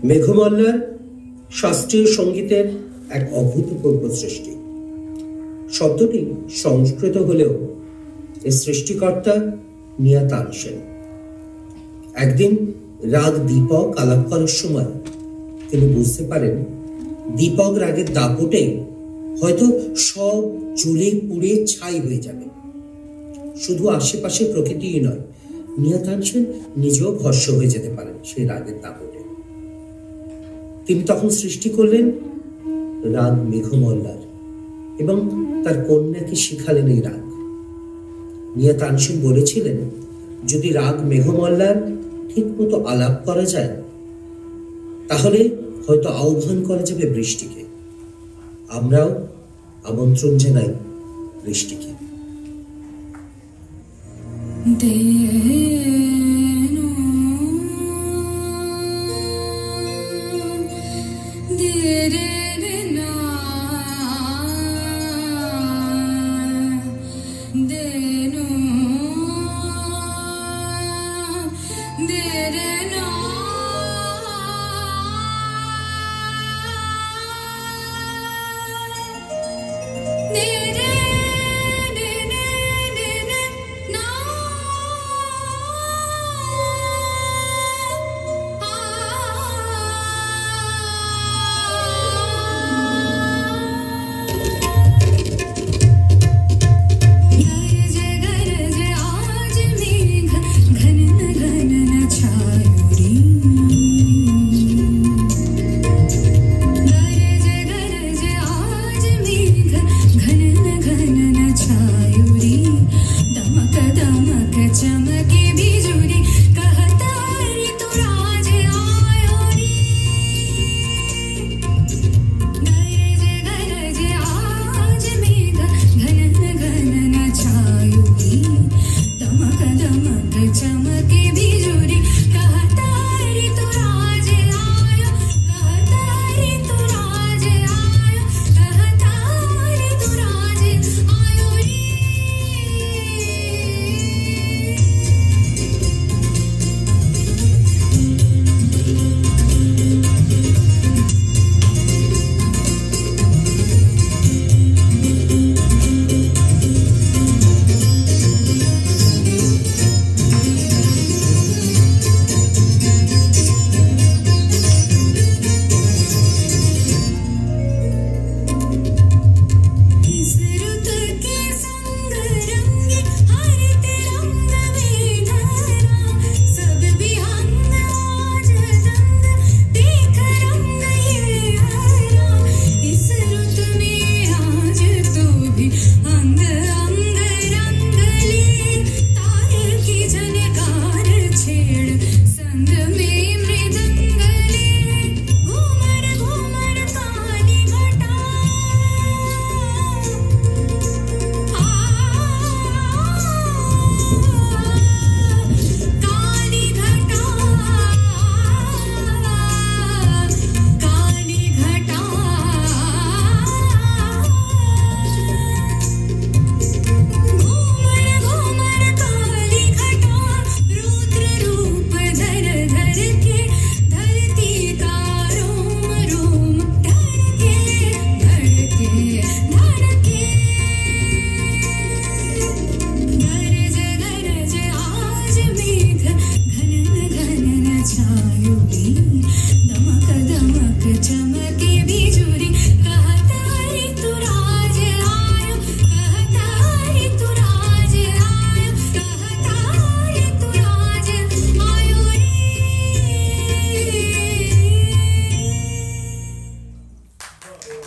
মেঘমল্লার শাস্ত্রীয় সঙ্গীতের এক অভূতপূর্ব সৃষ্টি। শব্দটি সংস্কৃত হলেও এর সৃষ্টিকর্তা মিয়া তানসেন। একদিন রাগ দীপক আলাপ করার সময় তিনি বুঝতে পারেন দীপক রাগের দাপটে হয়তো সব জ্বলে পুড়ে ছাই হয়ে যাবে। শুধু আশেপাশে প্রকৃতিই নয়, মিয়া তানসেন নিজেও ভস্ম হয়ে যেতে পারেন সেই রাগের দাপটে। তিনি তখন সৃষ্টি করলেন রাগ মেঘমল্লার এবং তার কন্যাকে শিখালেন এই রাগ। মিয়া তানসেন বলেছিলেন, যদি রাগ মেঘমল্লার ঠিক মতো আলাপ করা যায় তাহলে হয়তো আহ্বান করা যাবে বৃষ্টিকে। আমরাও আমন্ত্রণ জানাই বৃষ্টিকে।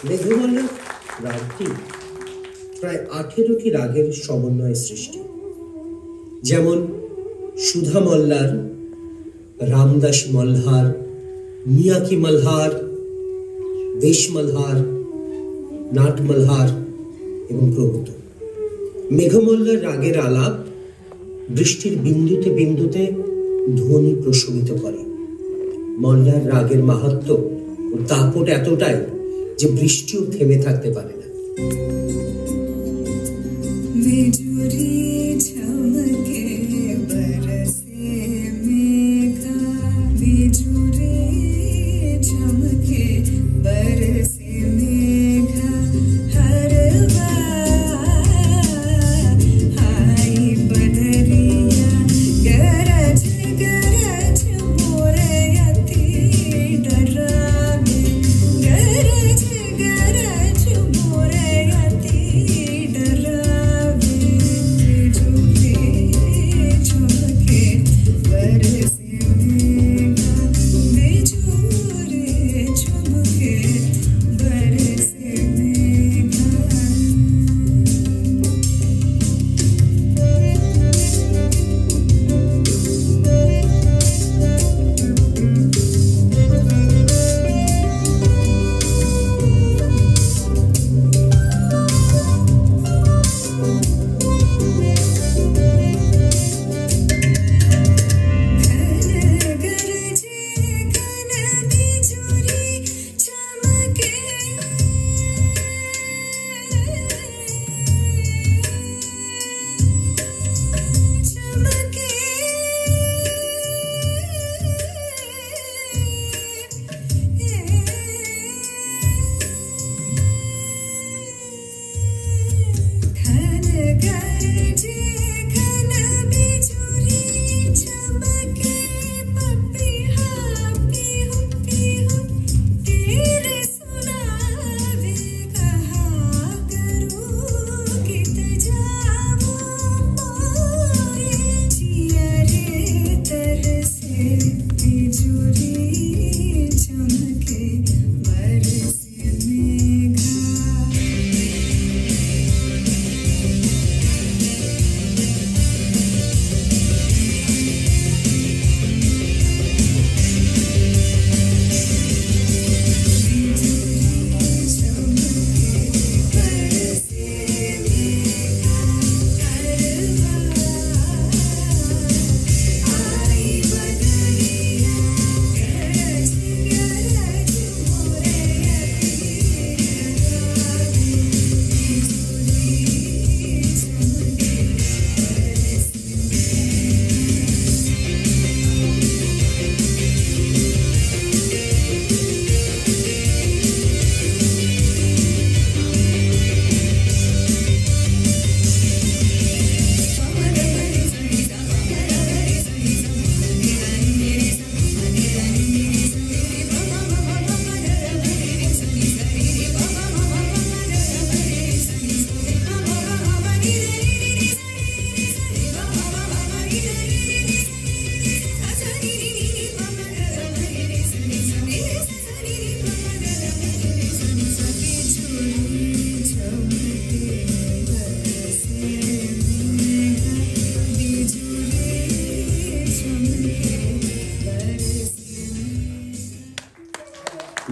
মেঘমল্লার রাগটি প্রায় 18টি রাগের সমন্বয়ে সৃষ্টি। যেমন সুধা মল্লার, রামদাস মল্হার, মিয়াকি মল্হার, দেশ মল্হার, নাট মল্হার এবং প্রভৃত। মেঘমল্লার রাগের আলাপ বৃষ্টির বিন্দুতে বিন্দুতে ধ্বনি প্রশমিত করে। মল্লার রাগের মাহাত্ম্য ও দাপট এতটাই যে বৃষ্টিও থেমে থাকতে পারে না। बिजुरी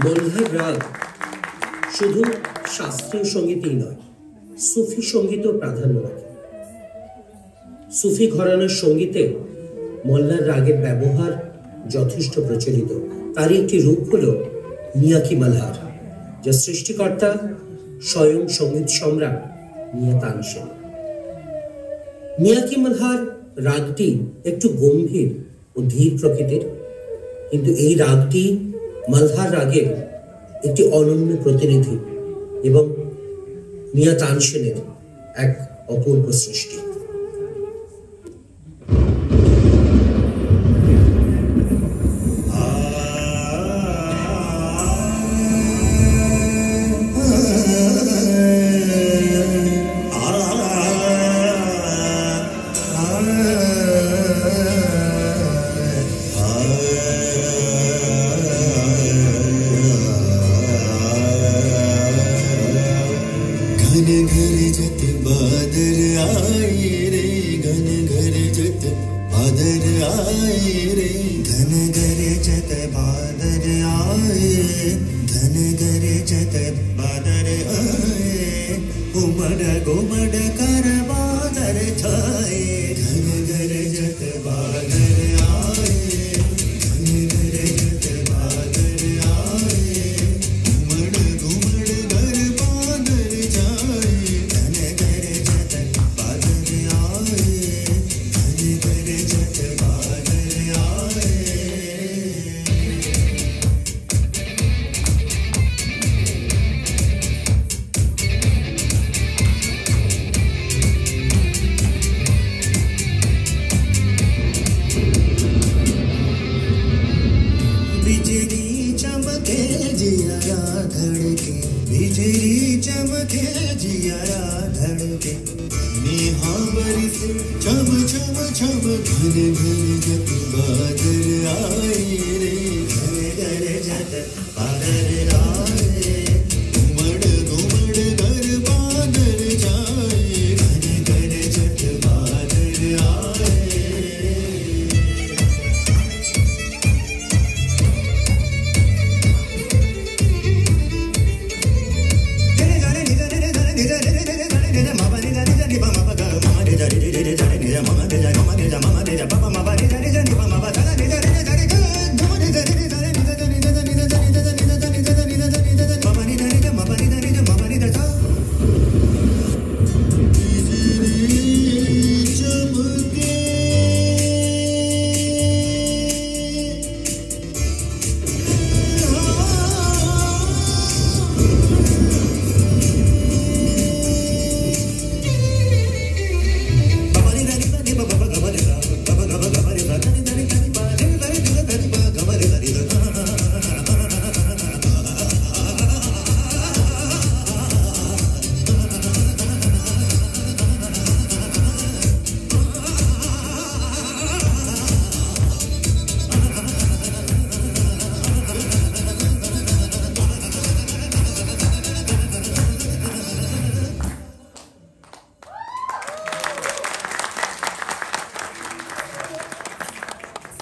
মলহার রাগ শুধু শাস্ত্রীয় সঙ্গীতেই নয়, সুফি সঙ্গীতেও প্রাধান্য রাখে। সুফি ঘরানার সঙ্গীতে মল্লার রাগের ব্যবহার যথেষ্ট প্রচলিত। তারই একটি রূপ হল মিয়াকি মালহার, যা সৃষ্টিকর্তা স্বয়ং সঙ্গীত সম্রাট মিয়া তানসেন। মিয়াকি মালহার রাগটি একটু গম্ভীর ও ধীর প্রকৃতির, কিন্তু এই রাগটি মালহার রাগের একটি অনন্য প্রতিনিধি এবং মিয়া তানসেনের এক অপূর্ব সৃষ্টি।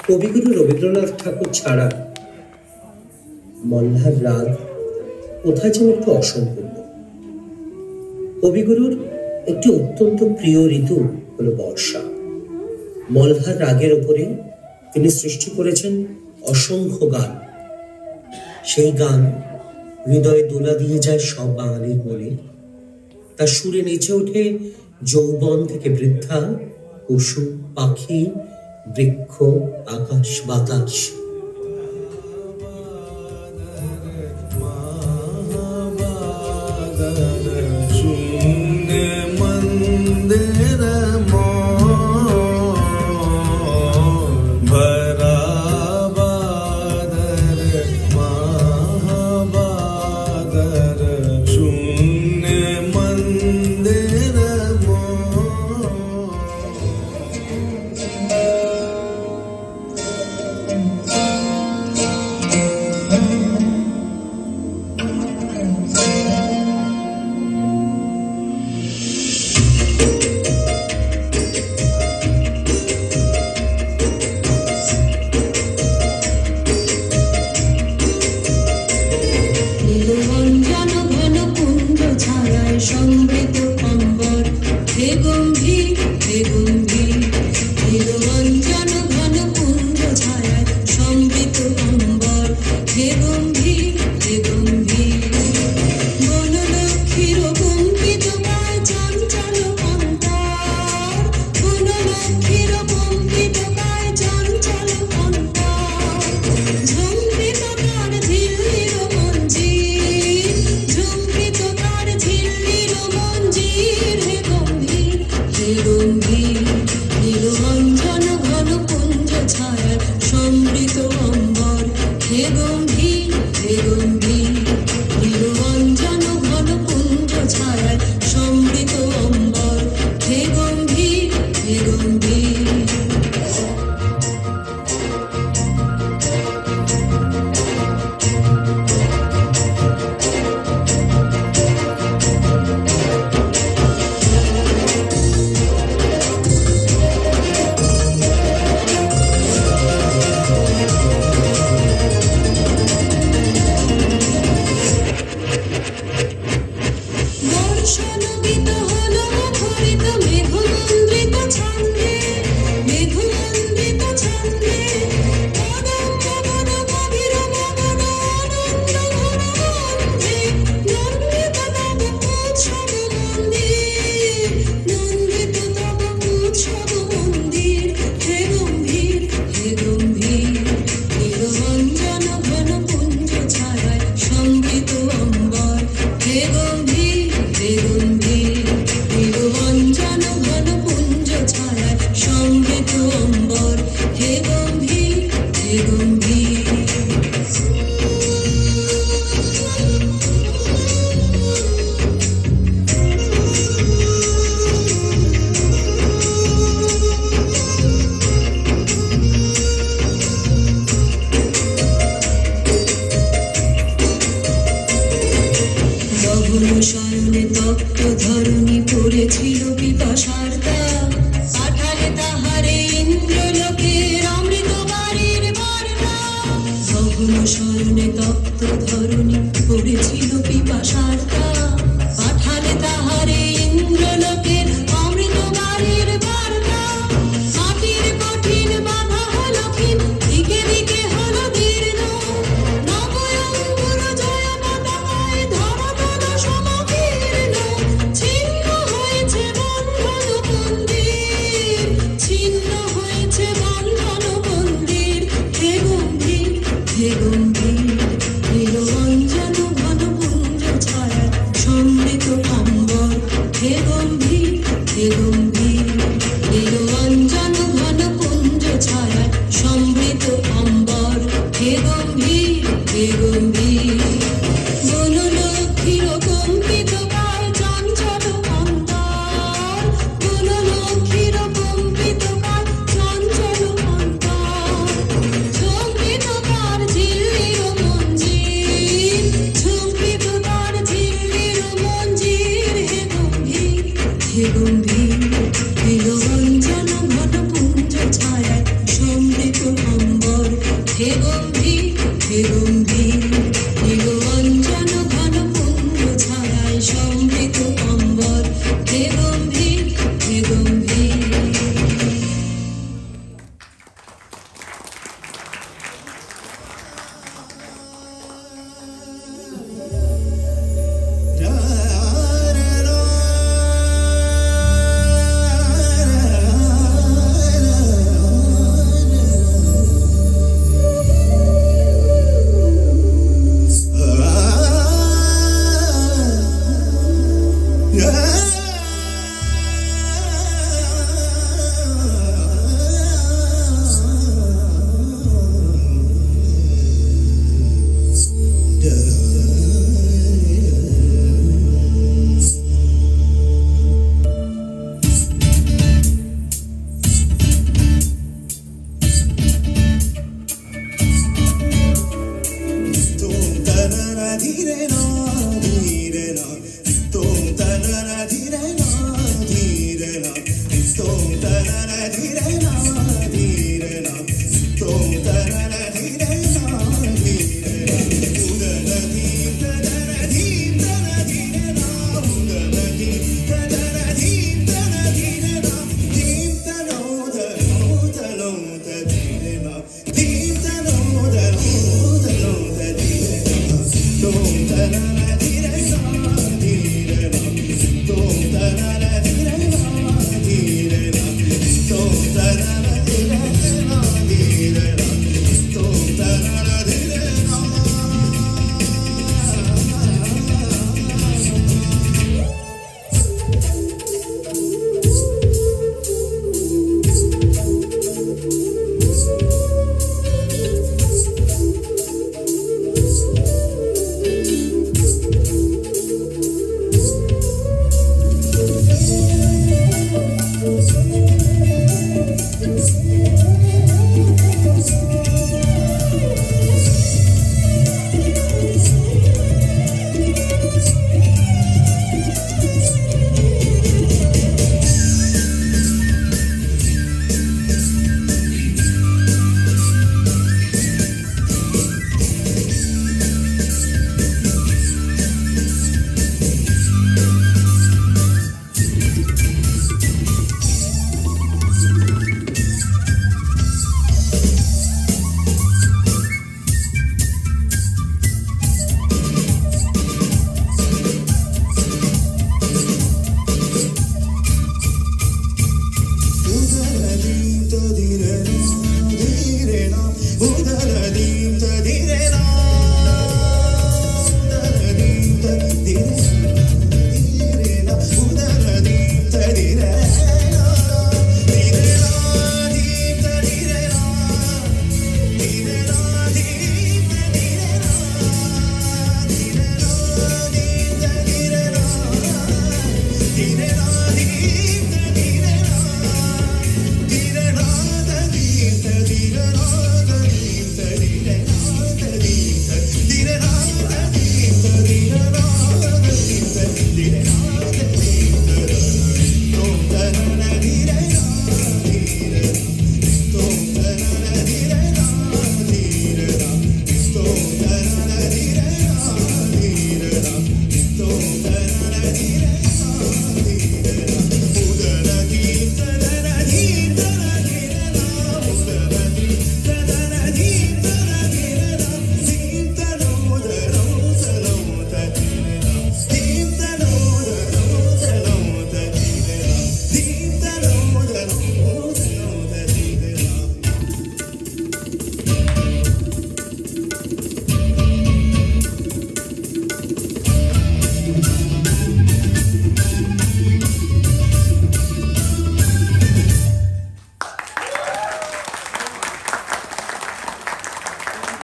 কবিগুরু রবীন্দ্রনাথ ঠাকুর ছাড়া মল্লার রাগ কোথায় যেন একটু অসম্পূর্ণ। কবিগুরুর একটি অত্যন্ত প্রিয় ঋতু হলো বর্ষা। মল্লার রাগের উপরে তিনি সৃষ্টি করেছেন অসংখ্য গান। সেই গান হৃদয়ে দোলা দিয়ে যায় সব বাঙালির মনে। তার সুরে নেচে ওঠে যৌবন থেকে বৃদ্ধা, পশু পাখি, বৃক্ষ, আকাশ বাতাস। শয়নে তপ্ত ধরণী পড়েছিল পিপাসার দাগ, পাঠালে তাহারে ইন্দ্রলোকের অমৃত বাড়ির বার্তা। গহন শয়নে তপ্ত ধরণী পড়েছিল পিপাসার দাগ, পাঠালে তাহারে ইন্দ্রলোকের অমৃত বাড়ির বার্তা। মাটির কঠিন বাধা হলো ক্ষীণ, দিকে দিকে হলো দীর্ণ, নবয়ঙ্কুর জয় পতাকায় ধরাতল সমকীর্ণ। ছিন্ন হয়েছে বন্ধন মন্দির, ছিন্ন হয়েছে বন্ধন মন্দির। হে গম্ভীর, হে গম্ভীর, নীলঞ্জন ঘন পুঞ্জ ছায়া সমৃত অম্বর। হে গম্ভীর, হে গম্ভীর, নীলঞ্জন ঘন পুঞ্জ ছায়া সমৃত অম্বর। হে গম্ভীর, হে গম্ভীর, বনলক্ষ্মীর কম্পিত কায় চঞ্চল অন্তর। বনলক্ষ্মীর কম্পিত কায় চঞ্চল অন্তর। ঝঙ্কৃত তার ঝিল্লির মঞ্জির, ঝঙ্কৃত তার ঝিল্লির মঞ্জির। হে গম্ভীর, হে গম্ভীর, নীলঞ্জন ঘন পুঞ্জ ছায়া সমৃত অম্বর। হে গম্ভীর, হে গম্ভীর, নীলঞ্জন ঘন পুঞ্জ ছায়ায় সমৃত অম্বর। হে গম্ভীর, হে গম্ভীর। Don't